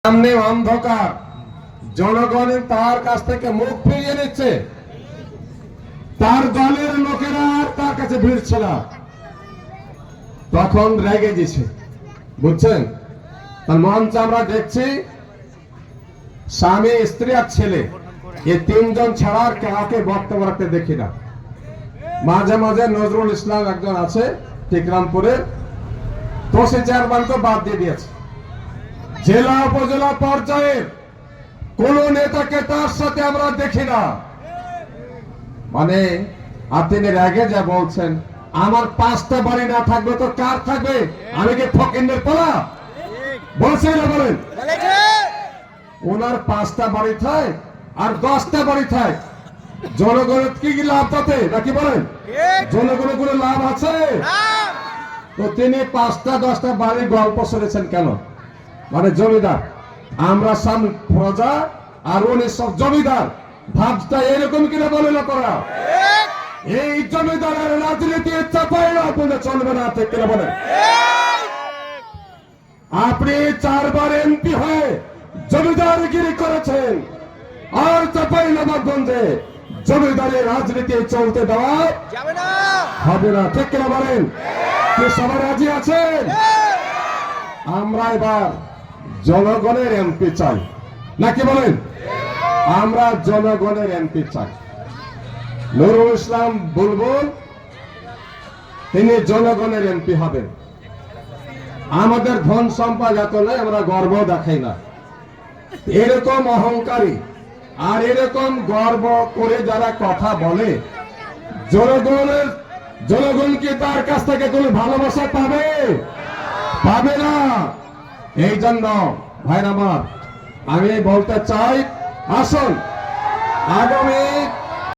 সামনে অন্ধকার, জনগণের তার কাছ থেকে মুখ ফিরিয়ে নিচ্ছে, তার দলের লোকেরা আর তার কাছে ভিড়ছে না। তখন রেগে গেছে, বুঝছেন? তার মঞ্চে আমরা দেখছি স্বামী, স্ত্রী আর ছেলে, এই তিনজন ছাড়া আর কাউকে বক্তব্য রাখতে দেখি না। মাঝে মাঝে নজরুল ইসলাম একজন আছে টিকরামপুরের, তো সে চেয়ারম্যানকে বাদ দিয়ে দিয়েছে। জেলা উপজেলা পর্যায়ের কোন নেতাকে তার সাথে আমরা দেখি না। মানে তিনি রেগে যা বলছেন, আমার 5টা বাড়ি না থাকবে তো কার থাকবে? আমি কি ফকিন্দের পোলা? বলছেন না? বলেন। ওনার 5টা বাড়ি থাক আর 10টা বাড়ি থাক, জনগণের কি লাভ তাতে? নাকি বলেন? জনগণের কোনো লাভ আছে? তো তিনি 5টা 10টা বাড়ির গল্প শুনেছেন কেন? মানে জমিদার, আমরা সব প্রজা আর উনি সব জমিদার। ভাবটা এরকম কিনা বলে না করা? এই জমিদারের রাজনীতি চাপাইলে আপনাদের চলবে না, ঠিক কিনা বলেন? আপনি 4 বার এমপি হয়ে জমিদারগিরি করেছেন, আর চাঁপাইনবাবগঞ্জে জমিদারের রাজনীতি চলতে দেওয়া যাবে না, হবে না, ঠিক কিনা বলেন? কি সবাই রাজি আছেন? আমরা এবার জনগণের এমপি চাই, নাকি বলেন? আমরা জনগণের এমপি চাই। নুরুল ইসলাম বুলবুল তিনি জনগণের এমপি হবেন। আমাদের ধন সম্পদ এত নয়, আমরা গর্ব দেখাই না। এরকম অহংকারী আর এরকম গর্ব করে যারা কথা বলে, জনগণ কি তার কাছ থেকে কোনো ভালোবাসা পাবে? পাবে না। এই জন্য ভাইরা আমার, আমি বলতে চাই, আসুন আগামী